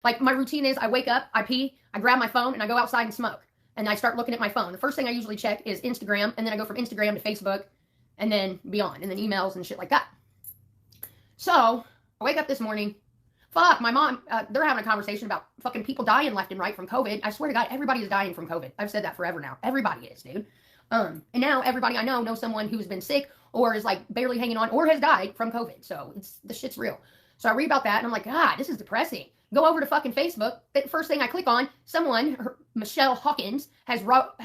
Like, my routine is I wake up, I pee, I grab my phone, and I go outside and smoke. And I start looking at my phone. The first thing I usually check is Instagram, and then I go from Instagram to Facebook, and then beyond, and then emails and shit like that. So, I wake up this morning. Fuck, my mom, they're having a conversation about fucking people dying left and right from COVID. I swear to God, everybody is dying from COVID. I've said that forever now. Everybody is, dude. And now everybody I know knows someone who's been sick or is like barely hanging on or has died from COVID. So the shit's real. So I read about that and I'm like, God, this is depressing. Go over to fucking Facebook. The first thing I click on, someone, Michelle Hawkins, has wrote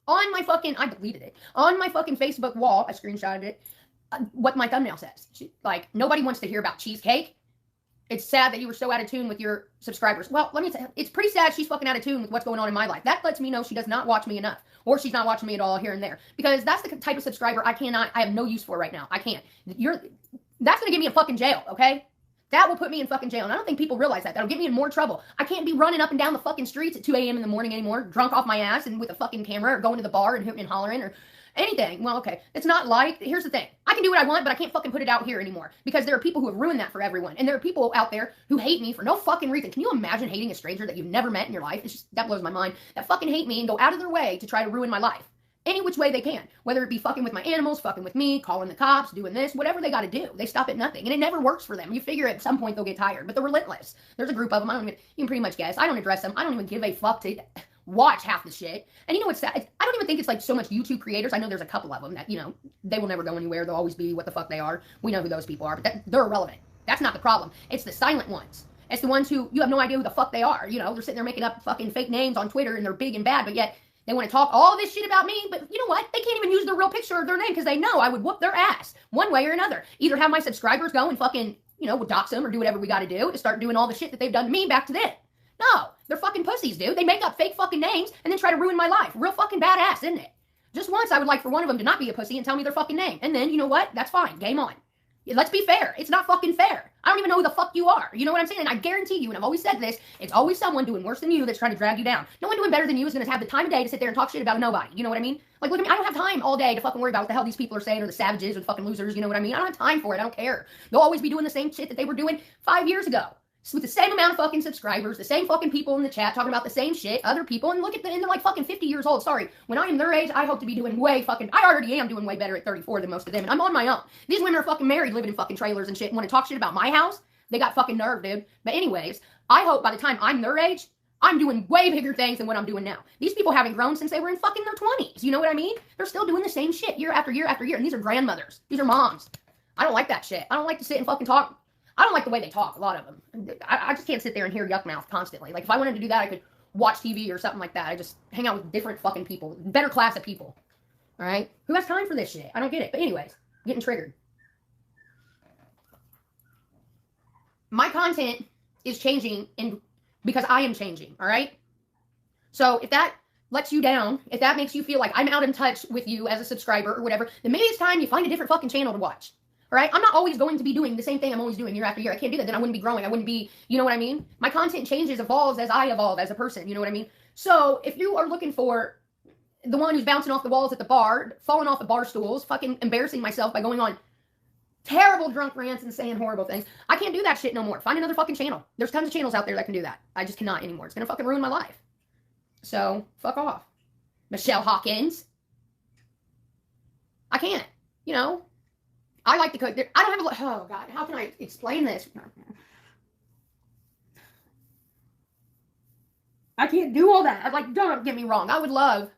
on my fucking, I deleted it, on my fucking Facebook wall, I screenshotted it, what my thumbnail says. Like, nobody wants to hear about cheesecake. It's sad that you were so out of tune with your subscribers. Well, let me tell you, it's pretty sad she's fucking out of tune with what's going on in my life. That lets me know she does not watch me enough. Or she's not watching me at all here and there. Because that's the type of subscriber I have no use for right now. I can't. That's going to get me in fucking jail, okay? That will put me in fucking jail. And I don't think people realize that. That'll get me in more trouble. I can't be running up and down the fucking streets at 2 a.m. in the morning anymore, drunk off my ass and with a fucking camera, or going to the bar and hooting and hollering, or anything. Well, okay. It's not like, here's the thing. I can do what I want, but I can't fucking put it out here anymore. Because there are people who have ruined that for everyone. And there are people out there who hate me for no fucking reason. Can you imagine hating a stranger that you've never met in your life? It's just, that blows my mind. That fucking hate me and go out of their way to try to ruin my life. Any which way they can. Whether it be fucking with my animals, fucking with me, calling the cops, doing this, whatever they gotta do. They stop at nothing. And it never works for them. You figure at some point they'll get tired. But they're relentless. There's a group of them. You can pretty much guess. I don't address them. I don't even give a fuck to watch half the shit. And you know what's sad? I don't even think it's like so much YouTube creators. I know there's a couple of them that, they will never go anywhere. They'll always be what the fuck they are. We know who those people are. But they're irrelevant. That's not the problem. It's the silent ones. It's the ones who you have no idea who the fuck they are. They're sitting there making up fucking fake names on Twitter and they're big and bad, but yet they want to talk all this shit about me, but you know what? They can't even use their real picture or their name because they know I would whoop their ass one way or another. Either have my subscribers go and fucking, dox them or do whatever we got to do to start doing all the shit that they've done to me back to them. No, they're fucking pussies, dude. They make up fake fucking names and then try to ruin my life. Real fucking badass, isn't it? Just once I would like for one of them to not be a pussy and tell me their fucking name. And then, you know what? That's fine. Game on. Let's be fair. It's not fucking fair. I don't even know who the fuck you are. You know what I'm saying? And I guarantee you, and I've always said this, it's always someone doing worse than you that's trying to drag you down. No one doing better than you is going to have the time of day to sit there and talk shit about nobody. You know what I mean? Like, look at me. I don't have time all day to fucking worry about what the hell these people are saying or the savages or the fucking losers. You know what I mean? I don't have time for it. I don't care. They'll always be doing the same shit that they were doing 5 years ago. With the same amount of fucking subscribers, the same fucking people in the chat talking about the same shit, other people, and look at them, and they're like fucking 50 years old. Sorry. When I am their age, I hope to be doing I already am doing way better at 34 than most of them, and I'm on my own. These women are fucking married, living in fucking trailers and shit, and want to talk shit about my house? They got fucking nerve, dude. But anyways, I hope by the time I'm their age, I'm doing way bigger things than what I'm doing now. These people haven't grown since they were in fucking their 20s. You know what I mean? They're still doing the same shit year after year after year, and these are grandmothers. These are moms. I don't like that shit. I don't like to sit and fucking talk. I don't like the way they talk, a lot of them. I just can't sit there and hear yuck mouth constantly. Like, if I wanted to do that, I could watch TV or something like that. I just hang out with different fucking people. Better class of people. Alright? Who has time for this shit? I don't get it. But anyways, I'm getting triggered. My content is changing because I am changing, alright? So, if that lets you down, if that makes you feel like I'm out in touch with you as a subscriber or whatever, then maybe it's time you find a different fucking channel to watch. Right? I'm not always going to be doing the same thing I'm always doing year after year. I can't do that. Then I wouldn't be growing. I wouldn't be, you know what I mean? My content changes, evolves as I evolve as a person. You know what I mean? So if you are looking for the one who's bouncing off the walls at the bar, falling off the bar stools, fucking embarrassing myself by going on terrible drunk rants and saying horrible things, I can't do that shit no more. Find another fucking channel. There's tons of channels out there that can do that. I just cannot anymore. It's going to fucking ruin my life. So, fuck off. Michelle Hawkins. I can't. I like to cook. I don't have oh God, how can I explain this? I can't do all that. Don't get me wrong. I would love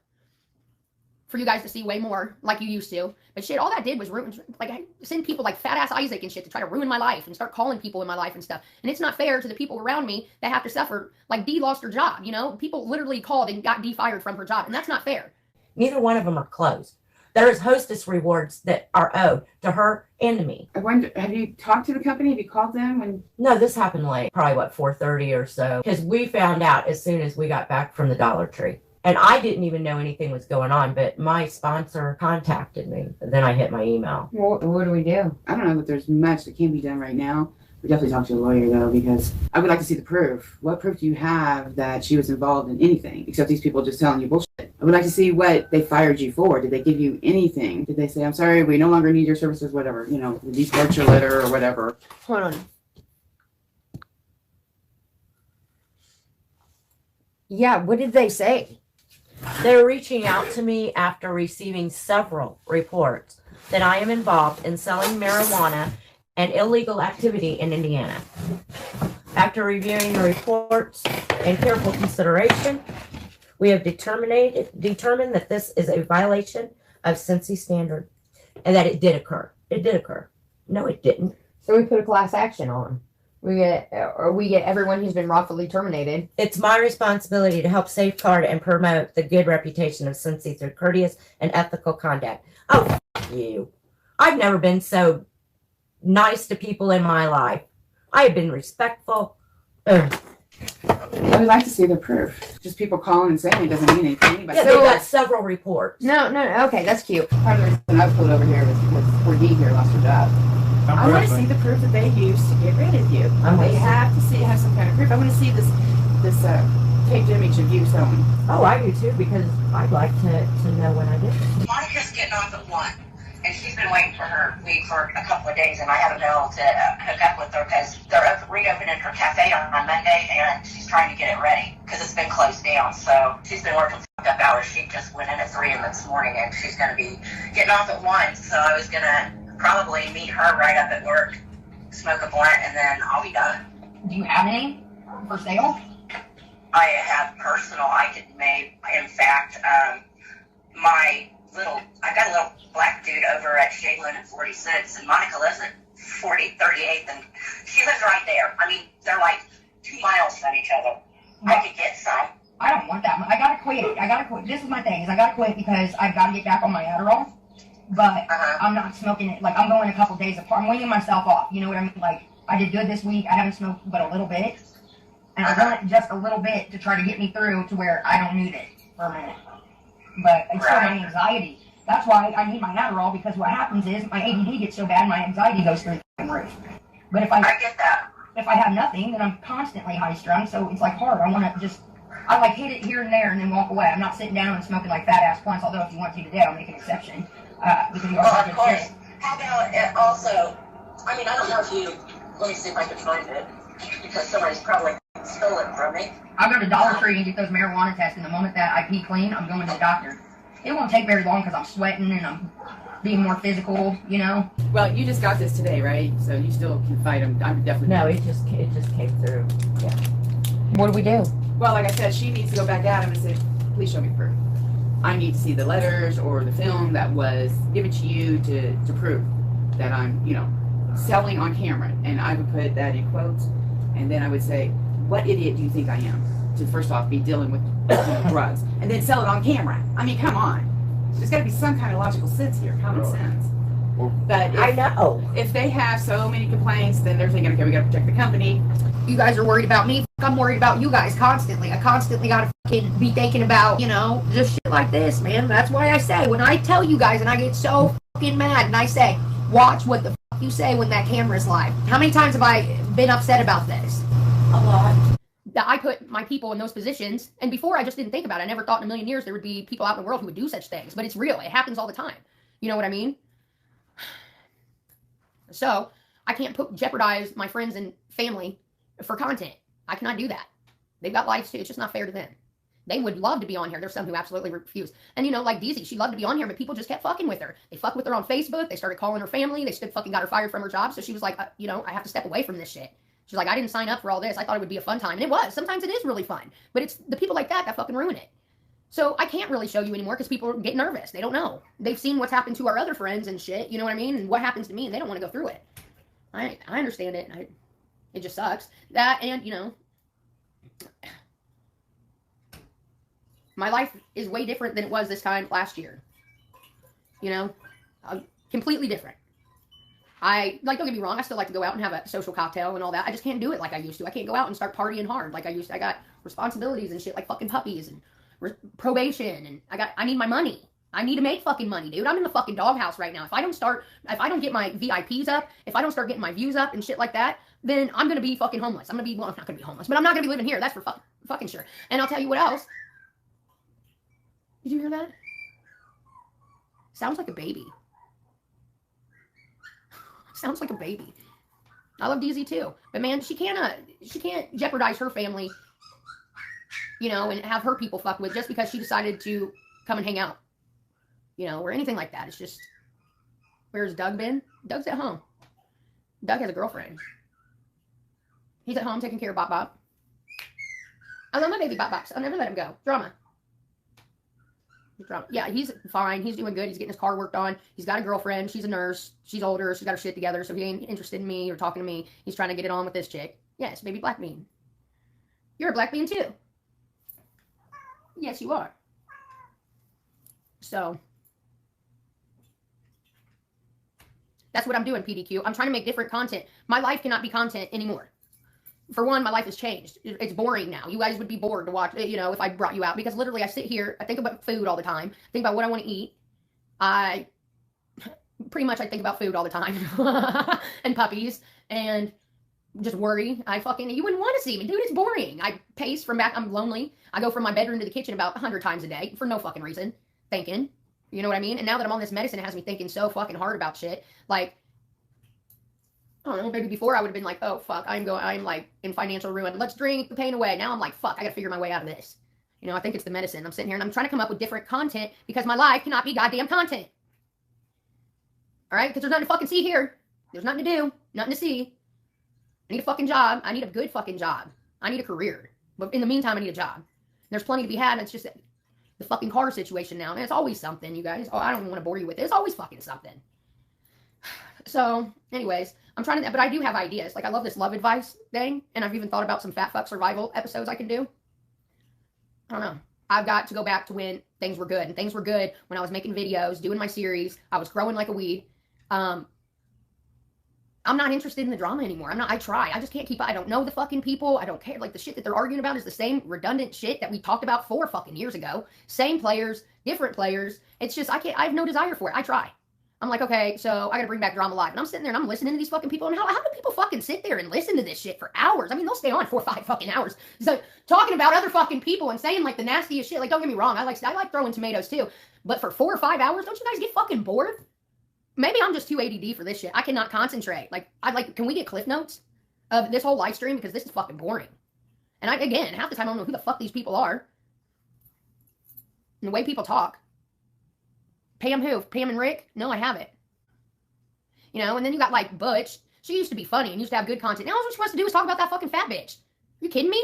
for you guys to see way more like you used to. But shit, all that did was ruin, I send people like Fat Ass Isaac and shit to try to ruin my life and start calling people in my life and stuff. And it's not fair to the people around me that have to suffer. Like, Dee lost her job, People literally called and got Dee fired from her job. And that's not fair. Neither one of them are closed. There is hostess rewards that are owed to her and to me. I wonder, have you talked to the company? Have you called them? No, this happened late, probably 4:30 or so, because we found out as soon as we got back from the Dollar Tree. And I didn't even know anything was going on, but my sponsor contacted me. Then I hit my email. Well, what do we do? I don't know that there's much that can be done right now. We definitely talk to a lawyer, though, because I would like to see the proof. What proof do you have that she was involved in anything, except these people just telling you bullshit? I would like to see what they fired you for. Did they give you anything? Did they say, I'm sorry, we no longer need your services, whatever, we deported your letter or whatever? Hold on. Yeah, what did they say? They're reaching out to me after receiving several reports that I am involved in selling marijuana and illegal activity in Indiana. After reviewing the reports and careful consideration, we have determined that this is a violation of Cincy standard and that it did occur. It did occur. No, it didn't. So we put a class action on. We get everyone who's been wrongfully terminated. It's my responsibility to help safeguard and promote the good reputation of Cincy through courteous and ethical conduct. Oh, f you. I've never been so nice to people in my life. I have been respectful. Ugh. I would like to see the proof. Just people calling and saying it doesn't mean anything. Yeah, they got several reports. No, okay, that's cute. Part of the reason I pulled over here was because 4D here lost her job. I want to see the proof that they used to get rid of you. They have to have some kind of proof. I want to see this taped image of you selling. Oh, I do too, because I'd like to know when I did it. Monica's getting off at 1, and she's been waiting for her leave for a couple of days, and I haven't been able to hook up with her because they're reopening her cafe on Monday, and she's trying to get it ready because it's been closed down. So she's been working fucked up hours. She just went in at 3 this morning, and she's going to be getting off at 1. So I was going to probably meet her right up at work, smoke a blunt, and then I'll be done. Do you have any for sale? I have personal I could make. In fact, I got a little black dude over at Shaylin at 46, and Monica lives at 38th, and she lives right there. I mean, they're like 2 miles from each other. I could get some. I don't want that. I gotta quit. This is my thing, is I gotta quit because I've got to get back on my Adderall. But I'm not smoking it. Like, I'm going a couple days apart. I'm weaning myself off. You know what I mean? Like, I did good this week. I haven't smoked but a little bit. And I want just a little bit to try to get me through to where I don't need it for a minute. But it's still my anxiety. That's why I need my Adderall, because what happens is my ADD gets so bad, my anxiety goes through the roof. But if I get that. If I have nothing, then I'm constantly high strung. So it's like hard. I like hit it here and there and then walk away. I'm not sitting down and smoking like fat ass plants. Although if you want to today, I'll make an exception. Because you of course. How about it also? I mean, I don't know if you. Let me see if I can find it, because somebody's probably stole it from me. I'll go to Dollar Tree and get those marijuana tests, and the moment that I pee clean, I'm going to the doctor. It won't take very long because I'm sweating and I'm being more physical, you know. Well, you just got this today, right? So you still can fight them. I'm definitely. No, it just came through. Yeah. What do we do? Well, like I said, she needs to go back at him and say, "Please show me proof. I need to see the letters or the film that was given to you to prove that I'm, selling on camera." And I would put that in quotes, and then I would say, "What idiot do you think I am to first off be dealing with drugs and then sell it on camera?" I mean, come on. There's got to be some kind of logical sense here, common sense. But I know. If they have so many complaints, then they're thinking, okay, we got to protect the company. You guys are worried about me. I'm worried about you guys constantly. I constantly gotta fucking be thinking about, just shit like this, man. That's why I say, when I tell you guys and I get so fucking mad and I say, watch what the fuck you say when that camera's live. How many times have I been upset about this? A lot. That I put my people in those positions, and before I just didn't think about it. I never thought in a million years there would be people out in the world who would do such things, but it's real. It happens all the time. You know what I mean? So, I can't jeopardize my friends and family for content. I cannot do that. They've got lives too. It's just not fair to them. They would love to be on here. There's some who absolutely refuse. And like Deezy, she loved to be on here, but people just kept fucking with her. They fucked with her on Facebook. They started calling her family. They fucking got her fired from her job. So she was like, I have to step away from this shit. She's like, I didn't sign up for all this. I thought it would be a fun time. And it was. Sometimes it is really fun. But it's the people like that fucking ruin it. So I can't really show you anymore because people get nervous. They don't know. They've seen what's happened to our other friends and shit. You know what I mean? And what happens to me, and they don't want to go through it. I understand it. It just sucks. That, and, my life is way different than it was this time last year. Completely different. Don't get me wrong, I still like to go out and have a social cocktail and all that. I just can't do it like I used to. I can't go out and start partying hard like I used to. I got responsibilities and shit like fucking puppies and probation, and I need my money. I need to make fucking money, dude. I'm in the fucking doghouse right now. If I don't get my VIPs up, if I don't start getting my views up and shit like that, then I'm going to be fucking homeless. I'm not going to be homeless, but I'm not going to be living here. That's for fucking sure. And I'll tell you what else. Did you hear that? Sounds like a baby. Sounds like a baby. I love Deezy too. But man, she can't jeopardize her family you know, and have her people fuck with just because she decided to come and hang out, you know, or anything like that. It's just, where's Doug been? Doug's at home. Doug has a girlfriend. He's at home taking care of Bop Bop. I love my baby Bop Bops. I'll never let him go. Drama. Yeah, he's fine. He's doing good. He's getting his car worked on. He's got a girlfriend. She's a nurse. She's older. She's got her shit together, so he ain't interested in me or talking to me. He's trying to get it on with this chick. Yes, baby Black Bean. You're a Black Bean too. Yes, you are. So, that's what I'm doing, PDQ. I'm trying to make different content. My life cannot be content anymore. For one, my life has changed. It's boring now. You guys would be bored to watch, you know, if I brought you out. Because literally, I sit here, I think about food all the time. I think about what I want to eat. I think about food all the time. And puppies. And just worry. You wouldn't want to see me. Dude, it's boring. I pace from back, I'm lonely. I go from my bedroom to the kitchen about 100 times a day. For no fucking reason. Thinking. You know what I mean? And now that I'm on this medicine, it has me thinking so fucking hard about shit. Like, I don't know, maybe before I would have been like, oh, fuck, I'm like in financial ruin. Let's drink the pain away. Now I'm like, fuck, I gotta figure my way out of this. You know, I think it's the medicine. I'm sitting here and I'm trying to come up with different content because my life cannot be goddamn content. All right? Because there's nothing to fucking see here. There's nothing to do. Nothing to see. I need a fucking job. I need a good fucking job. I need a career. But in the meantime, I need a job. There's plenty to be had, and it's just the fucking car situation now. And it's always something, you guys. Oh, I don't even want to bore you with it. It's always fucking something. So, anyways, I'm trying to, but I do have ideas. Like, I love this love advice thing, and I've even thought about some fat fuck survival episodes I can do. I don't know. I've got to go back to when things were good, and things were good when I was making videos, doing my series. I was growing like a weed. I'm not interested in the drama anymore. I try. I just can't keep, I don't know the fucking people. I don't care. Like, the shit that they're arguing about is the same redundant shit that we talked about 4 fucking years ago. Same players, different players. It's just, I have no desire for it. I try. I'm like, okay, so I gotta bring back Drama Live. And I'm sitting there and I'm listening to these fucking people. And how do people fucking sit there and listen to this shit for hours? I mean, they'll stay on 4 or 5 fucking hours. So, talking about other fucking people and saying like the nastiest shit. Like, don't get me wrong, I like throwing tomatoes too. But for 4 or 5 hours, don't you guys get fucking bored? Maybe I'm just too ADD for this shit. I cannot concentrate. Can we get cliff notes of this whole live stream? Because this is fucking boring. And again, half the time I don't know who the fuck these people are. And the way people talk. Pam who? Pam and Rick? No, I haven't. You know, and then you got like Butch. She used to be funny and used to have good content. Now all she's supposed to do is talk about that fucking fat bitch. Are you kidding me?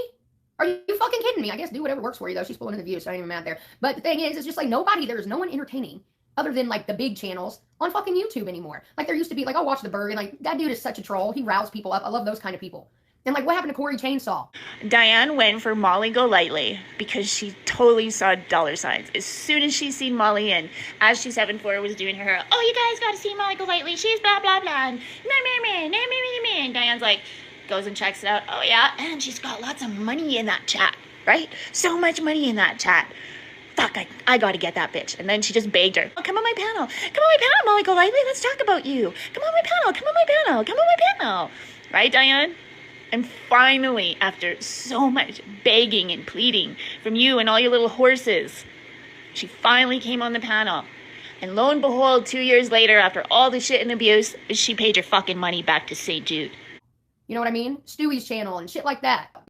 Are you fucking kidding me? I guess do whatever works for you though. She's pulling in the views, so I ain't even mad there. But the thing is, it's just like there's no one entertaining other than like the big channels on fucking YouTube anymore. Like there used to be like, I'll watch The Berg and like that dude is such a troll. He riles people up. I love those kind of people. And like, what happened to Corey Chainsaw? Diane went for Molly Golightly because she totally saw dollar signs. As soon as she seen Molly and as she 7'4" was doing her, oh, you guys got to see Molly Golightly. She's blah, blah, blah. And Diane's like, goes and checks it out. Oh, yeah. And she's got lots of money in that chat, right? So much money in that chat. Fuck, I got to get that bitch. And then she just begged her, oh, come on my panel. Come on my panel, Molly Golightly. Let's talk about you. Come on my panel. Come on my panel. Come on my panel. Right, Diane? And finally, after so much begging and pleading from you and all your little horses, she finally came on the panel. And lo and behold, 2 years later, after all the shit and abuse, she paid your fucking money back to St. Jude. You know what I mean? Stewie's channel and shit like that.